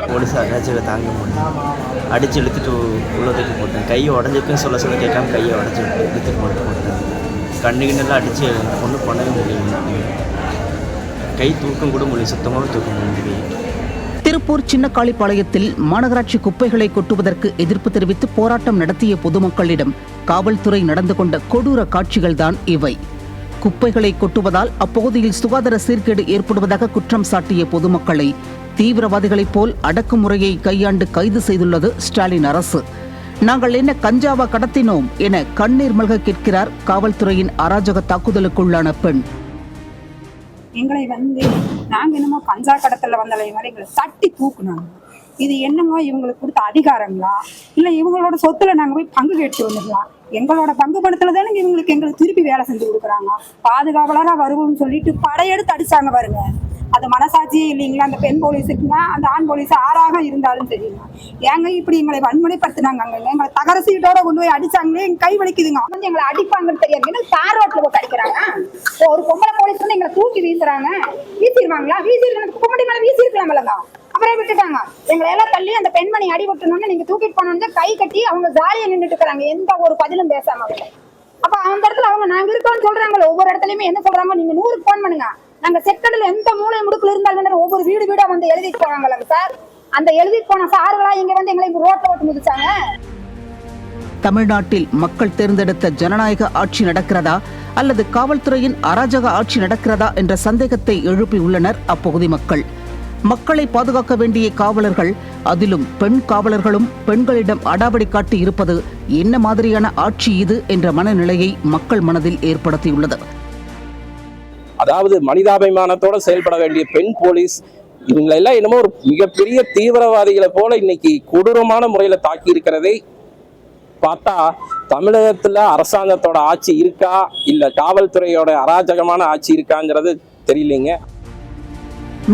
Police அராஜகம் தாங்க முடியல. அடித்து இழுத்துட்டு உள்ள தூக்கி போட்டேன். கையை உடஞ்சிருக்குன்னு சொல்ல கேட்காம கையை உடஞ்சி இழுத்துட்டு போட்டேன். கண்ணுகின்னெல்லாம் அடித்து ஒன்றும் பண்ணவே முடியல. கை தூக்கம் கூட முடியல, சுத்தமாக தூக்க முடியல. திருப்பூர் சின்னக்காளிப்பாளையத்தில் மாநகராட்சி குப்பைகளை கொட்டுவதற்கு எதிர்ப்பு தெரிவித்து போராட்டம் நடத்திய பொதுமக்களிடம் காவல்துறை நடந்து கொண்ட கொடூர காட்சிகள்தான் இவை. குப்பைகளை கொட்டுவதால் அப்பகுதியில் சுகாதார சீர்கேடு ஏற்படுவதாக குற்றம் சாட்டிய பொதுமக்களை தீவிரவாதிகளைப் போல் அடக்குமுறையை கையாண்டு கைது செய்துள்ளது ஸ்டாலின் அரசு. நாங்கள் என்ன கஞ்சாவா கடத்தினோம் என கண்ணீர் மல்க கேட்கிறார் காவல்துறையின் அராஜக தாக்குதலுக்குள்ளான பெண். எங்களை நாங்க என்னமோ கஞ்சா கடத்தல வந்தாலே மாதிரி எங்களை தட்டி தூக்குனாங்க. இது என்னமோ இவங்களுக்கு கொடுத்த அதிகாரங்களா இல்ல இவங்களோட சொத்துல நாங்க போய் பங்கு கேட்டு வந்துடலாம்? எங்களோட பங்கு பணத்துல தானே எங்களுக்கு திருப்பி வேலை செஞ்சு கொடுக்குறாங்க. பாதுகாவலரா வருவோம்னு சொல்லிட்டு படையெடுத்து அடிச்சாங்க பாருங்க. அது மனசாட்சியே இல்லைங்களா? அந்த பெண் போலீஸுக்குன்னா அந்த ஆண் போலீஸ் ஆறாக இருந்தாலும் தெரியுமா? ஏங்க இப்படி எங்களை வன்முறைப்படுத்தினாங்க. எங்களை தகர சீட்டோட கொண்டு போய் அடிச்சாங்களே, எங்க கை வலிக்குதுங்க. எங்களை அடிப்பாங்கன்னு தெரியாது. தார் ரோட்ல போட்டு அடிக்கிறாங்க. ஒரு பொம்பளை போலீஸ் வந்து எங்களை தூக்கி வீசுறாங்க. வீசிடுவாங்களா? கும்படி மேல வீசிருக்கலாம் இல்லைங்க. அப்புறம் விட்டுட்டாங்க. எங்களை எல்லாம் தள்ளி அந்த பெண்மணி அடிபட்டணும்னு நீங்க தூக்கிட்டு போனோம்னு கை கட்டி அவங்க ஜாலியா நின்றுட்டு இருக்கிறாங்க. எந்த ஒரு பதிலும் பேசாம. அப்ப அந்த இடத்துல அவங்க நாங்க இருக்கோம்னு சொல்றாங்க. ஒவ்வொரு இடத்துலயுமே என்ன சொல்றாங்க, நீங்க 100 போன் பண்ணுங்க, நாங்க செக்கடில் எந்த மூளை முடுக்குல இருந்தாலும் ஒவ்வொரு வீடா வந்து எழுதிட்டு போறாங்கல்ல சார். அந்த எழுதிட்டு போன சார்களா இங்க வந்து எங்களை ரோட்ல ஓட்டு முடிச்சாங்க. தமிழ்நாட்டில் மக்கள் தேர்ந்தெடுத்த ஜனநாயக ஆட்சி நடக்கிறதா அல்லது காவல்துறையின் அராஜக ஆட்சி நடக்கிறதா என்ற சந்தேகத்தை எழுப்பியுள்ளனர் அப்பகுதி மக்கள். மக்களை பாதுகாக்க வேண்டிய காவலர்கள், அதிலும் பெண் காவலர்களும் பெண்களிடம் அடாவடி காட்டி இருப்பது என்ன மாதிரியான ஆட்சி இது என்ற மனநிலையை மக்கள் மனதில் ஏற்படுத்தியுள்ளது. அதாவது மனிதாபிமானத்தோட செயல்பட வேண்டிய பெண் போலீஸ் இவங்களெல்லாம் என்னமோ ஒரு மிகப்பெரிய தீவிரவாதிகளை போல இன்னைக்கு கொடூரமான முறையில தாக்கி இருக்கிறதை பார்த்தா தமிழகத்துல அரசாங்கத்தோட ஆட்சி இருக்கா இல்ல காவல்துறையோட அராஜகமான ஆட்சி இருக்காங்கிறது தெரியலைங்க.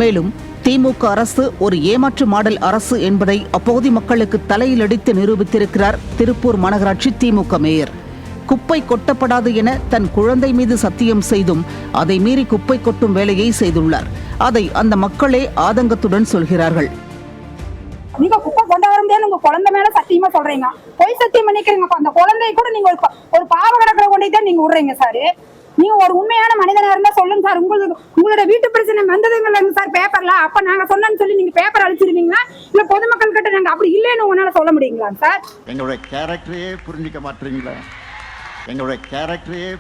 மேலும் திமுக அரசு ஒரு ஏமாற்று மாடல் அரசு என்பதை அப்பகுதி மக்களுக்கு தலையில் அடித்து நிரூபித்திருக்கிறார் திருப்பூர் மாநகராட்சி திமுக மேயர். குப்பை கொட்டப்படாது என தன் குழந்தை மீது சத்தியம் செய்தும் அதை மீறி குப்பை கொட்டும் வேலையை செய்துள்ளார். அதை அந்த மக்களே ஆதங்கத்துடன் சொல்கிறார்கள். நீங்க குப்பை கொண்டு வர முடியாது, உங்க குழந்தை மேல சத்தியமா சொல்றீங்க, பொய் சத்தியம் பண்ணிக்கிறீங்க. அந்த குழந்தைய கூட நீங்க ஒரு பாவ கடற்கரை கொண்டு தான் நீங்க விடுறீங்க சார். நீங்க ஒரு உண்மையான மனிதனா இருந்தா சொல்லுங்க சார். உங்களோட வீட்டு பிரச்சனை வந்ததுங்க சார் பேப்பர்ல. அப்ப நாங்க சொன்னோன்னு சொல்லி நீங்க பேப்பர் அழிச்சிருவீங்களா இல்ல பொதுமக்கள் கிட்ட நாங்க அப்படி இல்லைன்னு உங்களால சொல்ல முடியுங்களா சார்? எங்களுடைய கேரக்டரையே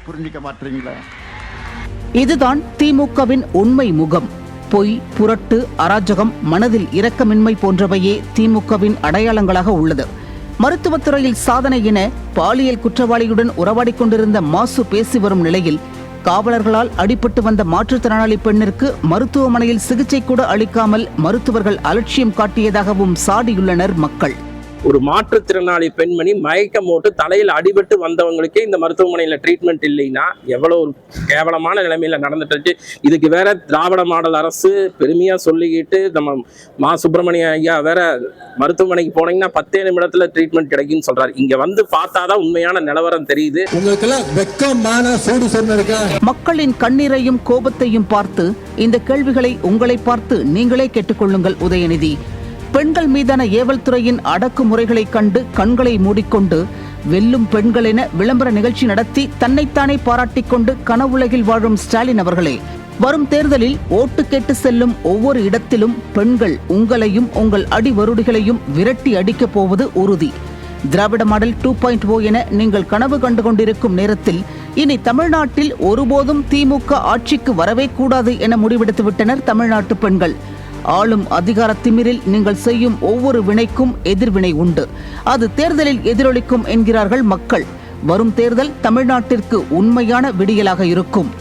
புரிஞ்சிக்க மாட்டீங்களா? இதுதான் திமுகவின் உண்மை முகம். பொய், புரட்டு, அராஜகம், மனதில் இரக்கமின்மை போன்றவையே திமுகவின் அடையாளங்களாக உள்ளது. மருத்துவத்துறையில் சாதனை என பாலியல் குற்றவாளியுடன் உறவாடிக் கொண்டிருந்த மாசு பேசி வரும் நிலையில் காவலர்களால் அடிபட்டு வந்த மாற்றுத்திறனாளி பெண்ணிற்கு மருத்துவமனையில் சிகிச்சை கூட அளிக்காமல் மருத்துவர்கள் அலட்சியம் காட்டியதாகவும் சாடியுள்ளனர் மக்கள். ஒரு மாற்றுத்திறனாளி பெண்மணி மயக்கம் போட்டு தலையில் அடிபட்டு வந்தவங்களுக்கே இந்த மருத்துவமனையில் ட்ரீட்மெண்ட் இல்லைன்னா எவ்வளோ ஒரு கேவலமான நிலைமையில நடந்துட்டு. இதுக்கு வேற திராவிட மாடல் அரசு பெருமையா சொல்லிக்கிட்டு நம்ம மா சுப்பிரமணிய ஐயா வேற மருத்துவமனைக்கு போனீங்கன்னா 10 நிமிடத்துல ட்ரீட்மெண்ட் கிடைக்குன்னு சொல்றாரு. இங்க வந்து பார்த்தாதான் உண்மையான நிலவரம் தெரியுது. மக்களின் கண்ணீரையும் கோபத்தையும் பார்த்து இந்த கேள்விகளை உங்களை பார்த்து நீங்களே கேட்டுக்கொள்ளுங்கள் உதயநிதி. பெண்கள் மீதான ஏவல் துறையின் அடக்குமுறைகளை கண்டு கண்களை மூடிக்கொண்டு வெல்லும் பெண்கள் என விளம்பர நிகழ்ச்சி நடத்தி தன்னைத்தானே பாராட்டிக் கொண்டு கனவுலகில் வாழும் ஸ்டாலின் அவர்களே, வரும் தேர்தலில் ஓட்டு கேட்டு செல்லும் ஒவ்வொரு இடத்திலும் பெண்கள் உங்களையும் உங்கள் அடிவருடிகளையும் விரட்டி அடிக்கப் போவது உறுதி. திராவிட மாடல் 2.0 என நீங்கள் கனவு கண்டு கொண்டிருக்கும் நேரத்தில் இனி தமிழ்நாட்டில் ஒருபோதும் திமுக ஆட்சிக்கு வரவே கூடாது என முடிவெடுத்துவிட்டனர் தமிழ்நாட்டு பெண்கள். ஆளும் அதிகார திமிரில் நீங்கள் செய்யும் ஒவ்வொரு வினைக்கும் எதிர்வினை உண்டு, அது தேர்தலில் எதிரொலிக்கும் என்கிறார்கள் மக்கள். வரும் தேர்தல் தமிழ்நாட்டிற்கு உண்மையான விடியலாக இருக்கும்.